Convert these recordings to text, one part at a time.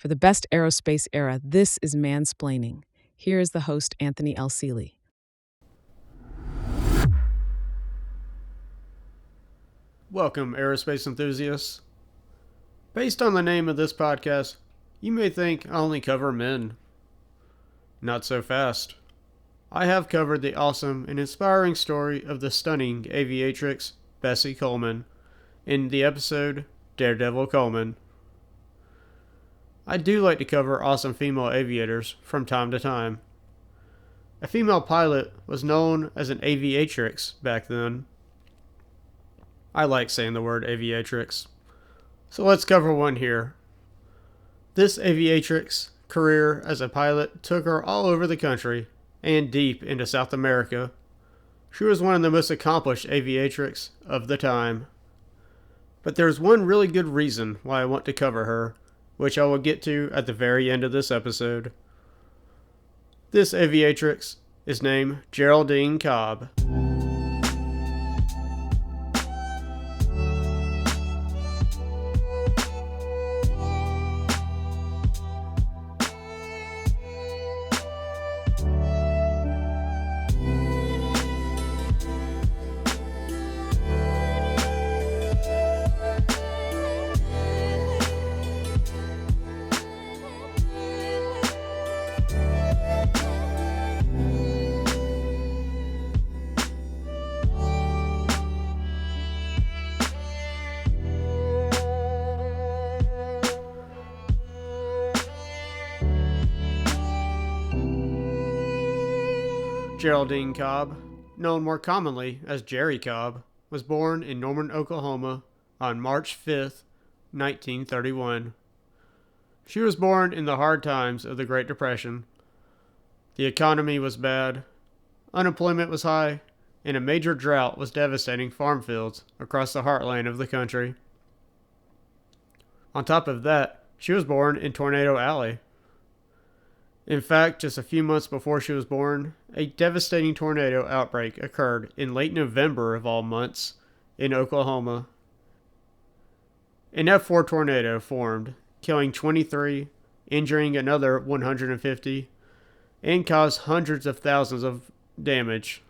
For the best aerospace era, this is Mansplaining. Here is the host, Anthony L. Seeley. Welcome, aerospace enthusiasts. Based on the name of this podcast, you may think I only cover men. Not so fast. I have covered the awesome and inspiring story of the stunning aviatrix, Bessie Coleman, in the episode Daredevil Coleman. I do like to cover awesome female aviators from time to time. A female pilot was known as an aviatrix back then. I like saying the word aviatrix. So let's cover one here. This aviatrix career as a pilot took her all over the country and deep into South America. She was one of the most accomplished aviatrix of the time. But there's one really good reason why I want to cover her, which I will get to at the very end of this episode. This aviatrix is named Jerrie Cobb. Jerrie Cobb, known more commonly as Jerrie Cobb, was born in Norman, Oklahoma on March 5, 1931. She was born in the hard times of the Great Depression. The economy was bad, unemployment was high, and a major drought was devastating farm fields across the heartland of the country. On top of that, she was born in Tornado Alley. In fact, just a few months before she was born, a devastating tornado outbreak occurred in late November of all months in Oklahoma. An F4 tornado formed, killing 23, injuring another 150, and caused hundreds of thousands of damage.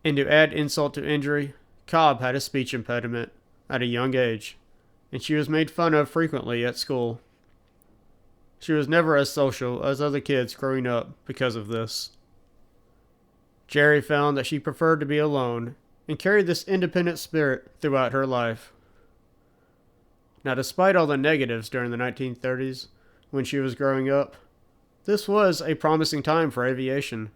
And to add insult to injury, Cobb had a speech impediment at a young age, and she was made fun of frequently at school. She was never as social as other kids growing up because of this. Jerrie found that she preferred to be alone and carried this independent spirit throughout her life. Now, despite all the negatives during the 1930s when she was growing up, this was a promising time for aviation.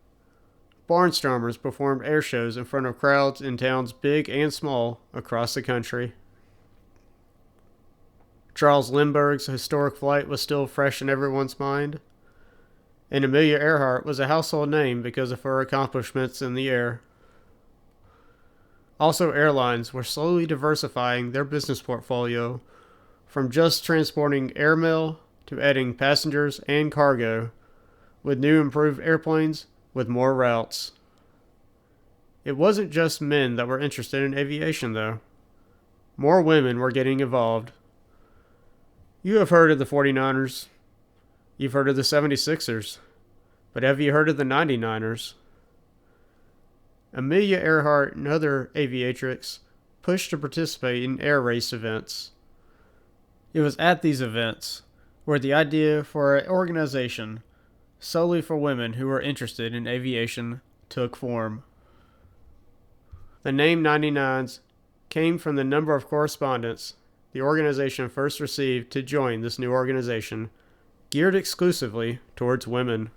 Barnstormers performed air shows in front of crowds in towns big and small across the country. Charles Lindbergh's historic flight was still fresh in everyone's mind, and Amelia Earhart was a household name because of her accomplishments in the air. Also, airlines were slowly diversifying their business portfolio from just transporting airmail to adding passengers and cargo, with new improved airplanes with more routes. It wasn't just men that were interested in aviation, though. More women were getting involved. You have heard of the 49ers. You've heard of the 76ers. But have you heard of the 99ers? Amelia Earhart and other aviatrix pushed to participate in air race events. It was at these events where the idea for an organization solely for women who were interested in aviation took form. The name 99s came from the number of correspondents the organization first received to join this new organization, geared exclusively towards women.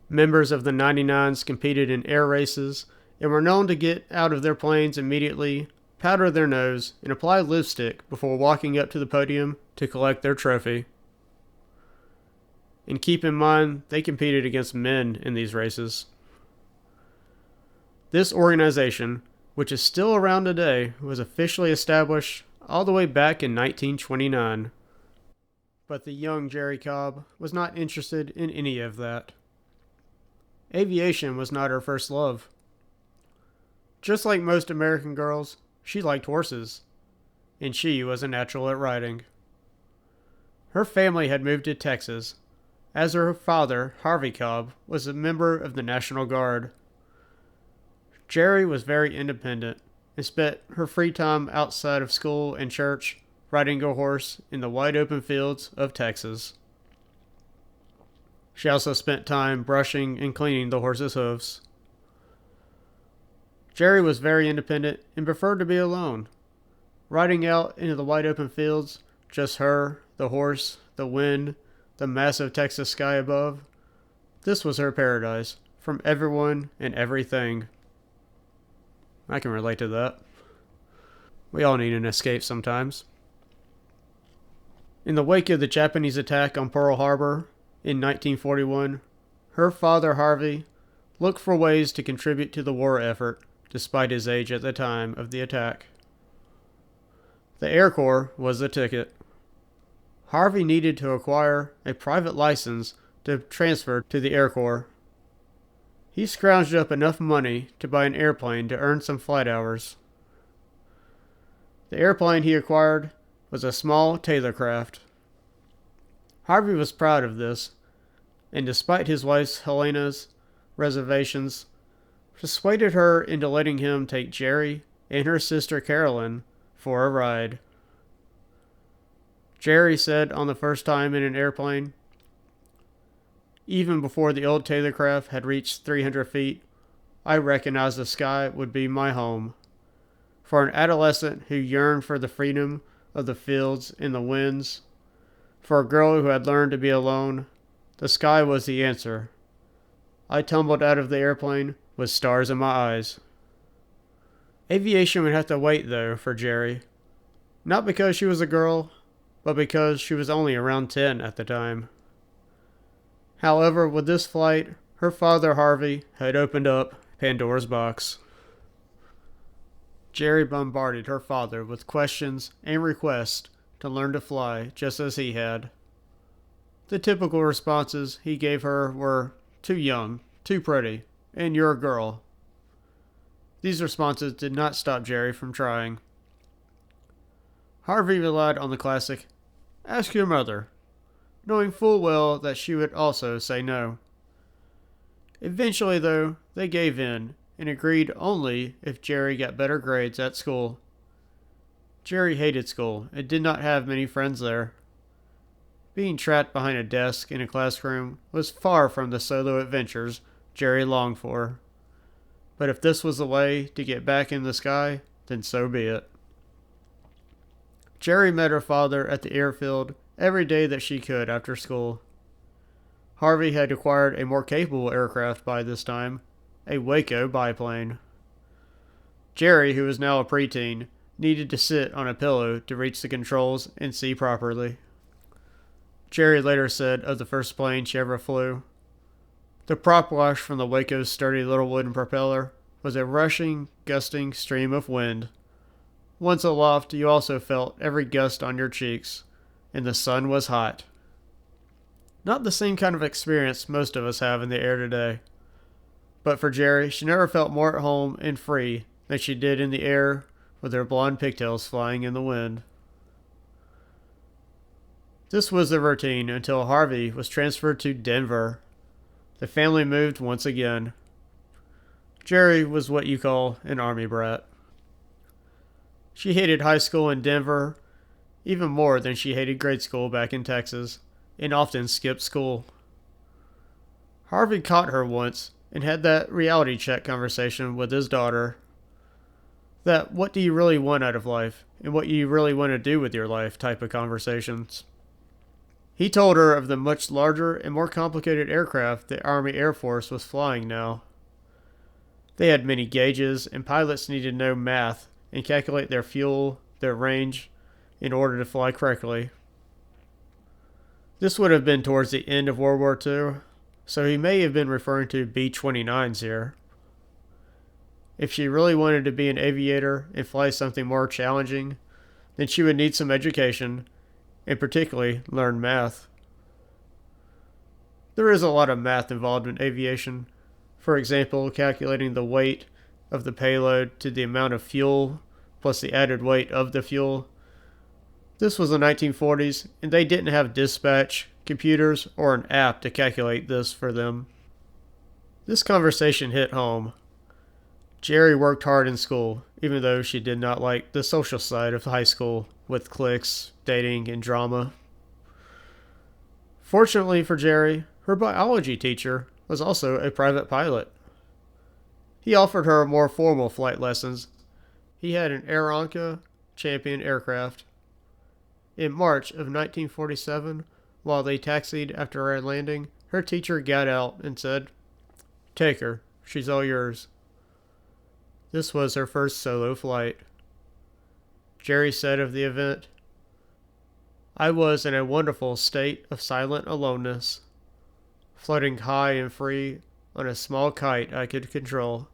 Members of the 99s competed in air races and were known to get out of their planes immediately, powder their nose, and apply lipstick before walking up to the podium to collect their trophy. And keep in mind, they competed against men in these races. This organization, which is still around today, was officially established all the way back in 1929. But the young Jerrie Cobb was not interested in any of that. Aviation was not her first love. Just like most American girls, she liked horses, and she was a natural at riding. Her family had moved to Texas, as her father, Harvey Cobb, was a member of the National Guard. Jerrie was very independent and spent her free time outside of school and church riding a horse in the wide open fields of Texas. She also spent time brushing and cleaning the horse's hooves. Jerrie was very independent and preferred to be alone. Riding out into the wide open fields, just her, the horse, the wind, the massive Texas sky above. This was her paradise, from everyone and everything. I can relate to that. We all need an escape sometimes. In the wake of the Japanese attack on Pearl Harbor in 1941, her father Harvey looked for ways to contribute to the war effort despite his age at the time of the attack. The Air Corps was the ticket. Harvey needed to acquire a private license to transfer to the Air Corps. He scrounged up enough money to buy an airplane to earn some flight hours. The airplane he acquired was a small Taylorcraft. Harvey was proud of this, and despite his wife Helena's reservations, persuaded her into letting him take Jerrie and her sister Carolyn for a ride. Jerrie said on the first time in an airplane, "Even before the old Taylorcraft had reached 300 feet, I recognized the sky would be my home. For an adolescent who yearned for the freedom of the fields and the winds, for a girl who had learned to be alone, the sky was the answer. I tumbled out of the airplane with stars in my eyes." Aviation would have to wait, though, for Jerrie. Not because she was a girl, but because she was only around 10 at the time. However, with this flight, her father Harvey had opened up Pandora's box. Jerrie bombarded her father with questions and requests to learn to fly just as he had. The typical responses he gave her were, "Too young, too pretty, and you're a girl." These responses did not stop Jerrie from trying. Harvey relied on the classic, "Ask your mother," knowing full well that she would also say no. Eventually, though, they gave in and agreed only if Jerrie got better grades at school. Jerrie hated school and did not have many friends there. Being trapped behind a desk in a classroom was far from the solo adventures Jerrie longed for. But if this was the way to get back in the sky, then so be it. Jerrie met her father at the airfield every day that she could after school. Harvey had acquired a more capable aircraft by this time, a Waco biplane. Jerrie, who was now a preteen, needed to sit on a pillow to reach the controls and see properly. Jerrie later said of the first plane she ever flew, "The prop wash from the Waco's sturdy little wooden propeller was a rushing, gusting stream of wind. Once aloft, you also felt every gust on your cheeks, and the sun was hot." Not the same kind of experience most of us have in the air today. But for Jerrie, she never felt more at home and free than she did in the air with her blonde pigtails flying in the wind. This was the routine until Harvey was transferred to Denver. The family moved once again. Jerrie was what you call an army brat. She hated high school in Denver even more than she hated grade school back in Texas, and often skipped school. Harvey caught her once and had that reality check conversation with his daughter. That what do you really want out of life, and what you really want to do with your life type of conversations. He told her of the much larger and more complicated aircraft the Army Air Force was flying now. They had many gauges, and pilots needed to know math and calculate their fuel, their range, in order to fly correctly. This would have been towards the end of World War II, so he may have been referring to B-29s here. If she really wanted to be an aviator and fly something more challenging, then she would need some education, and particularly learn math. There is a lot of math involved in aviation. For example, calculating the weight of the payload to the amount of fuel plus the added weight of the fuel. This was the 1940s, and they didn't have dispatch, computers, or an app to calculate this for them. This conversation hit home. Jerrie worked hard in school, even though she did not like the social side of high school, with cliques, dating, and drama. Fortunately for Jerrie, her biology teacher was also a private pilot. He offered her more formal flight lessons. He had an Aeronca Champion aircraft. In March of 1947, while they taxied after our landing, her teacher got out and said, "Take her. She's all yours." This was her first solo flight. Jerrie said of the event, "I was in a wonderful state of silent aloneness, floating high and free on a small kite I could control."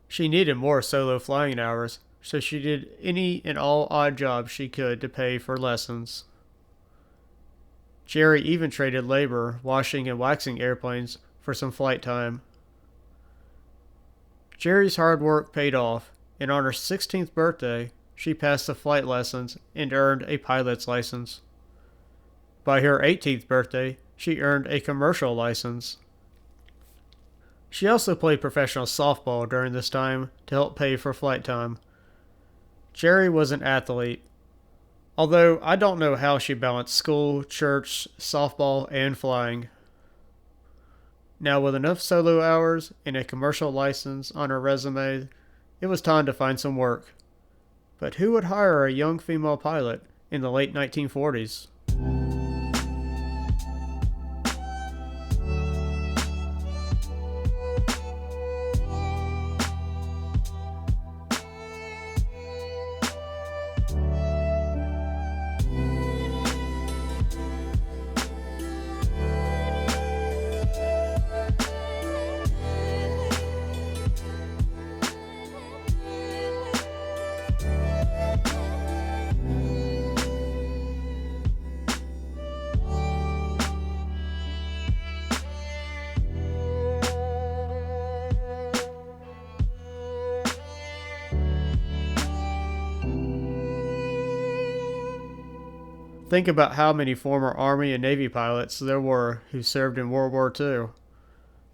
She needed more solo flying hours, so she did any and all odd jobs she could to pay for lessons. Jerrie even traded labor washing and waxing airplanes for some flight time. Jerrie's hard work paid off, and on her 16th birthday, she passed the flight lessons and earned a pilot's license. By her 18th birthday, she earned a commercial license. She also played professional softball during this time to help pay for flight time. Jerrie was an athlete, although I don't know how she balanced school, church, softball, and flying. Now, with enough solo hours and a commercial license on her resume, it was time to find some work. But who would hire a young female pilot in the late 1940s? Think about how many former Army and Navy pilots there were who served in World War II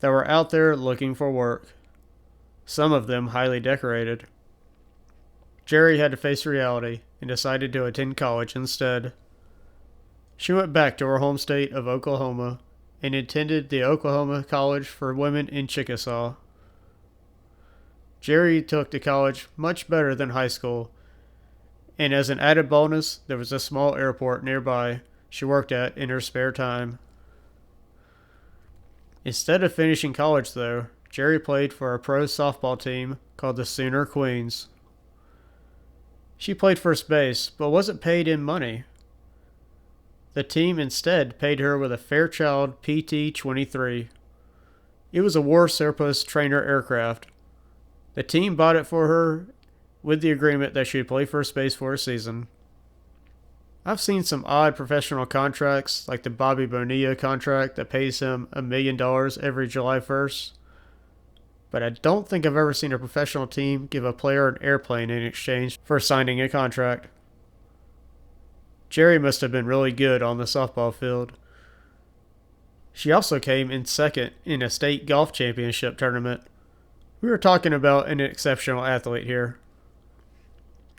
that were out there looking for work, some of them highly decorated. Jerrie had to face reality and decided to attend college instead. She went back to her home state of Oklahoma and attended the Oklahoma College for Women in Chickasaw. Jerrie took to college much better than high school, and as an added bonus, there was a small airport nearby she worked at in her spare time. Instead of finishing college, though, Jerrie played for a pro softball team called the Sooner Queens. She played first base, but wasn't paid in money. The team instead paid her with a Fairchild PT-23. It was a war surplus trainer aircraft. The team bought it for her with the agreement that she would play first base for a season. I've seen some odd professional contracts, like the Bobby Bonilla contract that pays him $1 million every July 1st, but I don't think I've ever seen a professional team give a player an airplane in exchange for signing a contract. Jerrie must have been really good on the softball field. She also came in second in a state golf championship tournament. We were talking about an exceptional athlete here.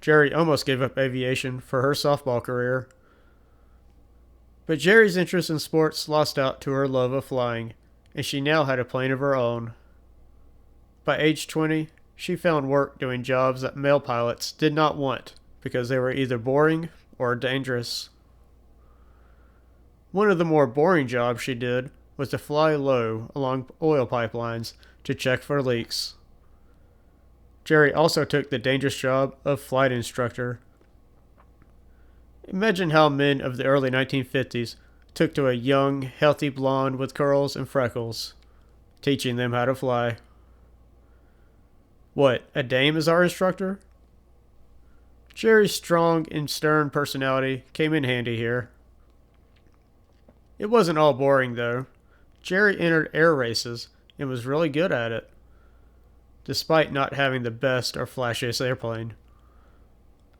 Jerrie almost gave up aviation for her softball career. But Jerrie's interest in sports lost out to her love of flying, and she now had a plane of her own. By age 20, she found work doing jobs that male pilots did not want because they were either boring or dangerous. One of the more boring jobs she did was to fly low along oil pipelines to check for leaks. Jerrie also took the dangerous job of flight instructor. Imagine how men of the early 1950s took to a young, healthy blonde with curls and freckles, teaching them how to fly. What, a dame is our instructor? Jerrie's strong and stern personality came in handy here. It wasn't all boring, though. Jerrie entered air races and was really good at it, despite not having the best or flashiest airplane.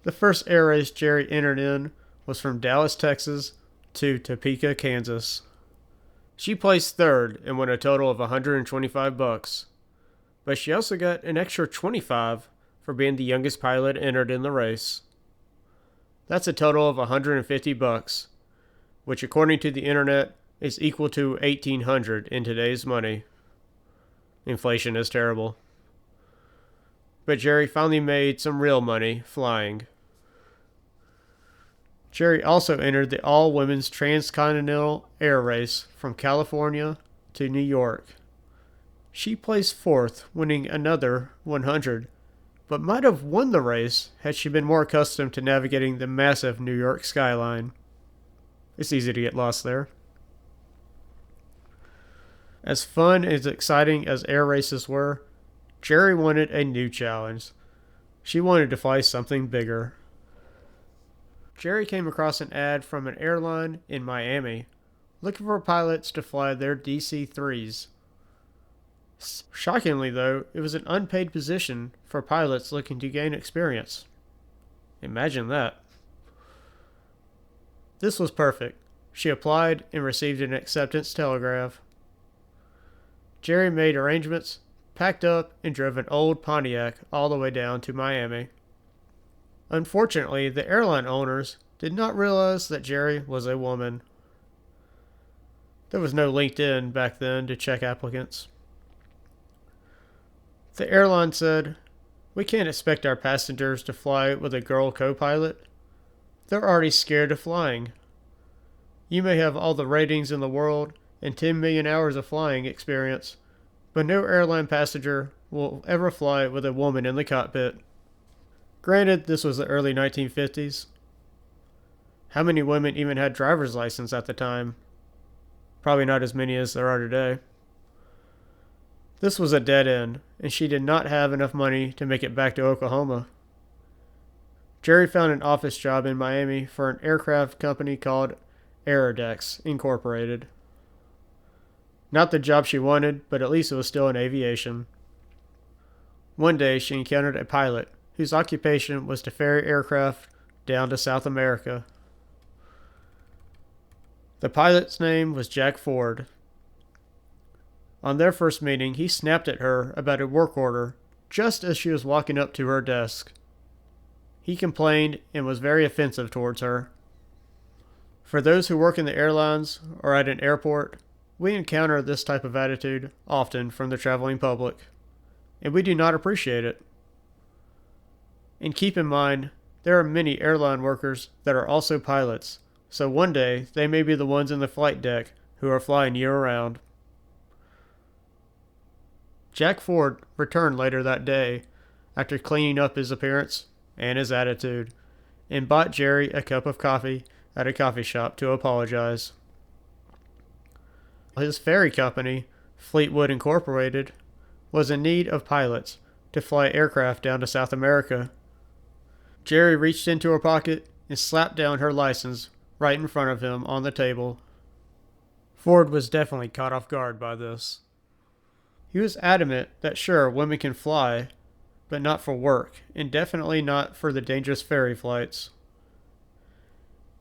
The first air race Jerrie entered in was from Dallas, Texas to Topeka, Kansas. She placed third and won a total of $125, but she also got an extra 25 for being the youngest pilot entered in the race. That's a total of $150, which according to the internet is equal to $1,800 in today's money. Inflation is terrible. But Jerrie finally made some real money flying. Jerrie also entered the all-women's transcontinental air race from California to New York. She placed fourth, winning another 100, but might have won the race had she been more accustomed to navigating the massive New York skyline. It's easy to get lost there. As fun and as exciting as air races were, Jerrie wanted a new challenge. She wanted to fly something bigger. Jerrie came across an ad from an airline in Miami looking for pilots to fly their DC-3s. Shockingly, though, it was an unpaid position for pilots looking to gain experience. Imagine that. This was perfect. She applied and received an acceptance telegram. Jerrie made arrangements, packed up, and drove an old Pontiac all the way down to Miami. Unfortunately, the airline owners did not realize that Jerrie was a woman. There was no LinkedIn back then to check applicants. The airline said, "We can't expect our passengers to fly with a girl co-pilot. They're already scared of flying. You may have all the ratings in the world and 10 million hours of flying experience, but no airline passenger will ever fly with a woman in the cockpit." Granted, this was the early 1950s. How many women even had driver's license at the time? Probably not as many as there are today. This was a dead end, and she did not have enough money to make it back to Oklahoma. Jerrie found an office job in Miami for an aircraft company called Aerodex Incorporated. Not the job she wanted, but at least it was still in aviation. One day she encountered a pilot whose occupation was to ferry aircraft down to South America. The pilot's name was Jack Ford. On their first meeting, he snapped at her about a work order just as she was walking up to her desk. He complained and was very offensive towards her. For those who work in the airlines or at an airport, we encounter this type of attitude often from the traveling public, and we do not appreciate it. And keep in mind, there are many airline workers that are also pilots, so one day they may be the ones in the flight deck who are flying year-round. Jack Ford returned later that day after cleaning up his appearance and his attitude, and bought Jerrie a cup of coffee at a coffee shop to apologize. His ferry company, Fleetwood Incorporated, was in need of pilots to fly aircraft down to South America. Jerrie reached into her pocket and slapped down her license right in front of him on the table. Ford was definitely caught off guard by this. He was adamant that sure, women can fly, but not for work, and definitely not for the dangerous ferry flights.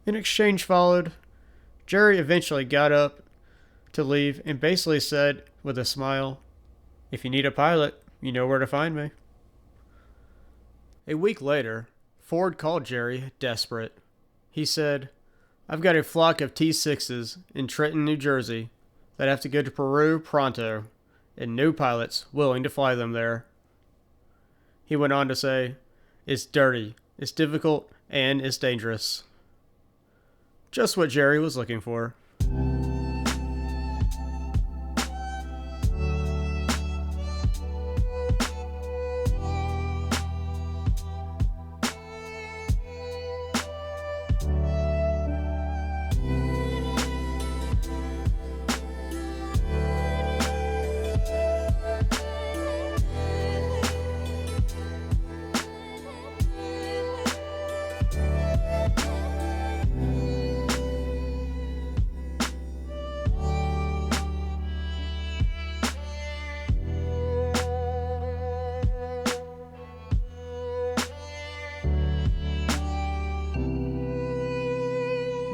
An exchange followed. Jerrie eventually got up to leave and basically said with a smile, "If you need a pilot, you know where to find me." A week later, Ford called Jerrie desperate. He said, "I've got a flock of T-6s in Trenton, New Jersey that have to go to Peru pronto, and no pilots willing to fly them there." He went on to say, "It's dirty, it's difficult, and it's dangerous." Just what Jerrie was looking for.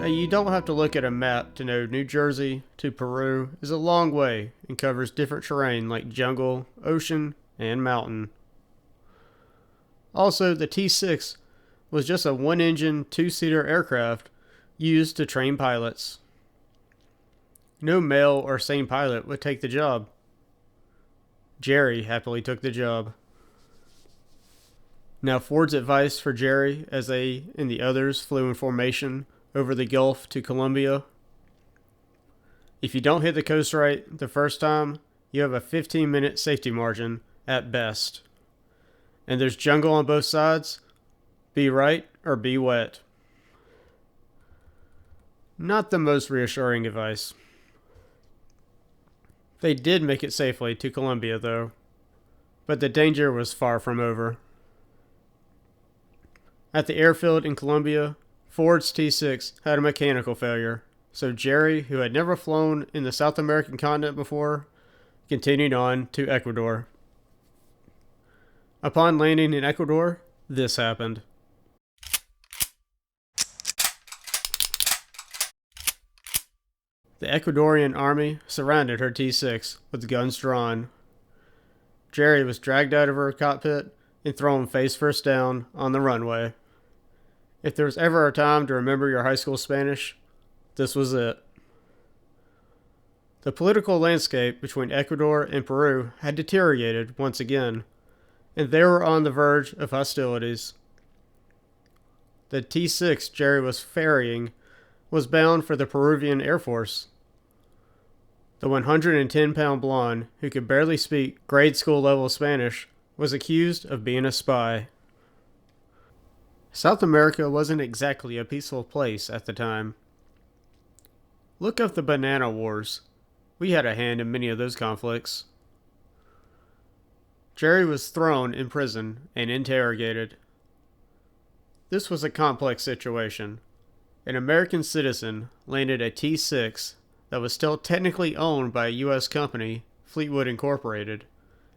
Now, you don't have to look at a map to know New Jersey to Peru is a long way and covers different terrain like jungle, ocean, and mountain. Also, the T-6 was just a one-engine, two-seater aircraft used to train pilots. No male or sane pilot would take the job. Jerrie happily took the job. Now, Ford's advice for Jerrie as they and the others flew in formation over the Gulf to Colombia: if you don't hit the coast right the first time, you have a 15-minute safety margin at best. And there's jungle on both sides. Be right or be wet. Not the most reassuring advice. They did make it safely to Colombia, though, but the danger was far from over. At the airfield in Colombia, Ford's T-6 had a mechanical failure, so Jerrie, who had never flown in the South American continent before, continued on to Ecuador. Upon landing in Ecuador, this happened. The Ecuadorian army surrounded her T-6 with guns drawn. Jerrie was dragged out of her cockpit and thrown face first down on the runway. If there was ever a time to remember your high school Spanish, this was it. The political landscape between Ecuador and Peru had deteriorated once again, and they were on the verge of hostilities. The T-6 Jerrie was ferrying was bound for the Peruvian Air Force. The 110-pound blonde, who could barely speak grade school level Spanish, was accused of being a spy. South America wasn't exactly a peaceful place at the time. Look up the Banana Wars. We had a hand in many of those conflicts. Jerrie was thrown in prison and interrogated. This was a complex situation. An American citizen landed a T-6 that was still technically owned by a U.S. company, Fleetwood Incorporated,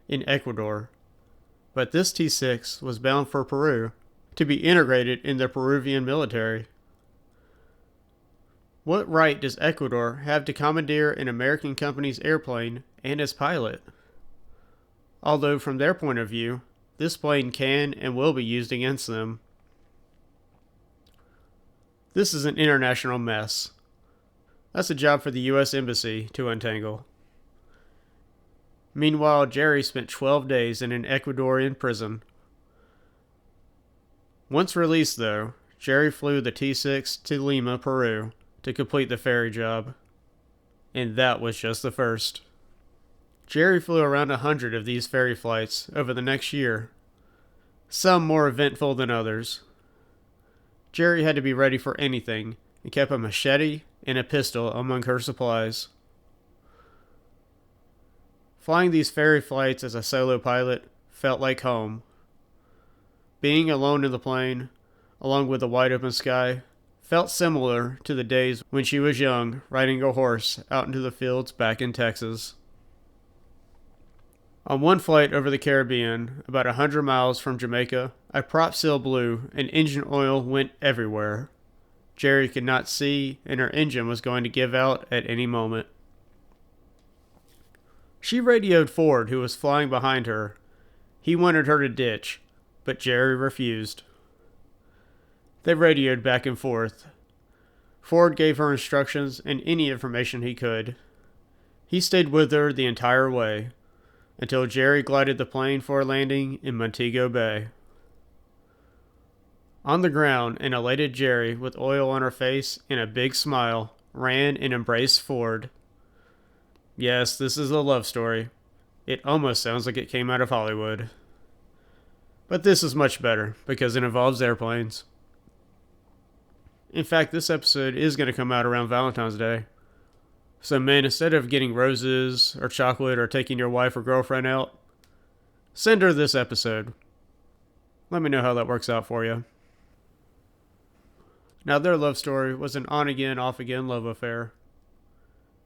in Ecuador. But this T-6 was bound for Peru to be integrated in the Peruvian military. What right does Ecuador have to commandeer an American company's airplane and its pilot? Although from their point of view, this plane can and will be used against them. This is an international mess. That's a job for the U.S. Embassy to untangle. Meanwhile, Jerrie spent 12 days in an Ecuadorian prison. Once released, though, Jerrie flew the T-6 to Lima, Peru, to complete the ferry job. And that was just the first. Jerrie flew around 100 of these ferry flights over the next year, some more eventful than others. Jerrie had to be ready for anything and kept a machete and a pistol among her supplies. Flying these ferry flights as a solo pilot felt like home. Being alone in the plane, along with the wide open sky, felt similar to the days when she was young, riding a horse out into the fields back in Texas. On one flight over the Caribbean, about 100 miles from Jamaica, a prop seal blew and engine oil went everywhere. Jerrie could not see, and her engine was going to give out at any moment. She radioed Ford, who was flying behind her. He wanted her to ditch, but Jerrie refused. They radioed back and forth. Ford gave her instructions and any information he could. He stayed with her the entire way, until Jerrie glided the plane for a landing in Montego Bay. On the ground, an elated Jerrie, with oil on her face and a big smile, ran and embraced Ford. Yes, this is a love story. It almost sounds like it came out of Hollywood. But this is much better, because it involves airplanes. In fact, this episode is going to come out around Valentine's Day. So men, instead of getting roses or chocolate or taking your wife or girlfriend out, send her this episode. Let me know how that works out for you. Now, their love story was an on-again, off-again love affair.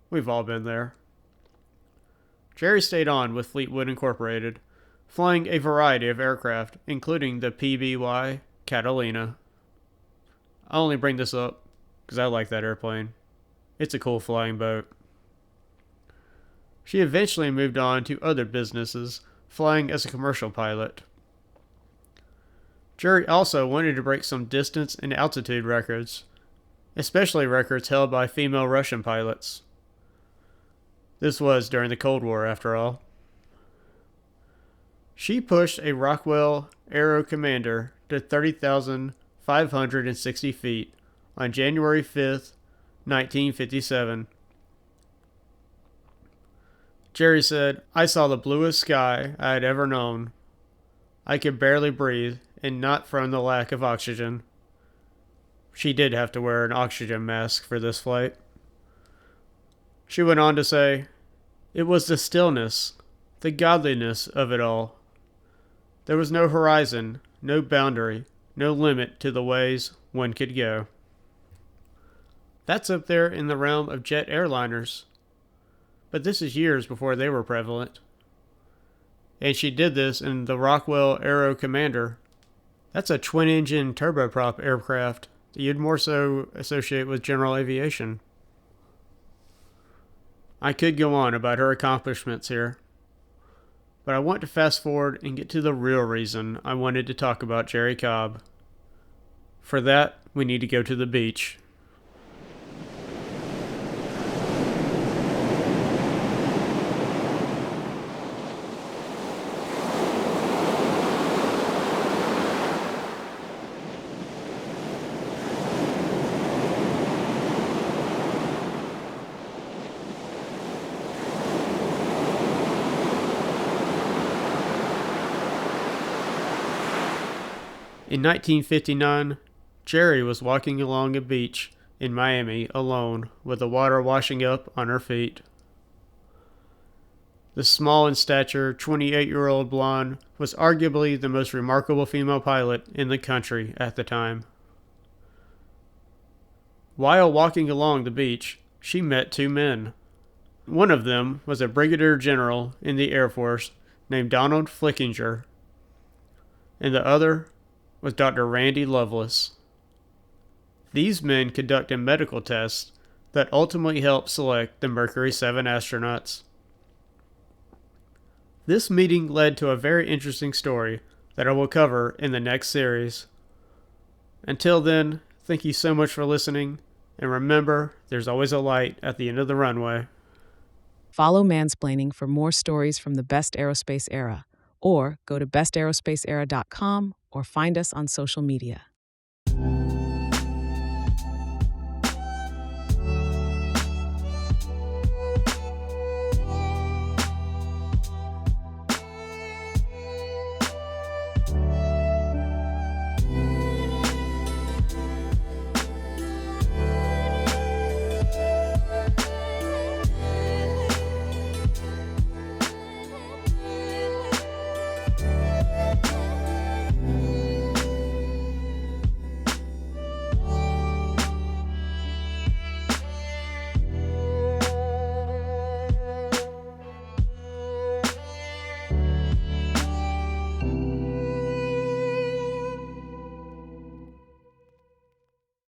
We've all been there. Jerrie stayed on with Fleetwood Incorporated, flying a variety of aircraft, including the PBY Catalina. I only bring this up because I like that airplane. It's a cool flying boat. She eventually moved on to other businesses, flying as a commercial pilot. Jerrie also wanted to break some distance and altitude records, especially records held by female Russian pilots. This was during the Cold War, after all. She pushed a Rockwell Aero Commander to 30,560 feet on January 5th, 1957. Jerrie said, "I saw the bluest sky I had ever known. I could barely breathe, and not from the lack of oxygen." She did have to wear an oxygen mask for this flight. She went on to say, "It was the stillness, the godliness of it all. There was no horizon, no boundary, no limit to the ways one could go." That's up there in the realm of jet airliners. But this is years before they were prevalent. And she did this in the Rockwell Aero Commander. That's a twin-engine turboprop aircraft that you'd more so associate with general aviation. I could go on about her accomplishments here, but I want to fast forward and get to the real reason I wanted to talk about Jerrie Cobb. For that, we need to go to the beach. In 1959, Jerrie was walking along a beach in Miami alone with the water washing up on her feet. The small in stature 28-year-old blonde was arguably the most remarkable female pilot in the country at the time. While walking along the beach, she met two men. One of them was a brigadier general in the Air Force named Donald Flickinger, and the other was Dr. Randy Lovelace. These men conducted medical tests that ultimately helped select the Mercury 7 astronauts. This meeting led to a very interesting story that I will cover in the next series. Until then, thank you so much for listening, and remember, there's always a light at the end of the runway. Follow Mansplaining for more stories from the best aerospace era, or go to bestaerospaceera.com or find us on social media.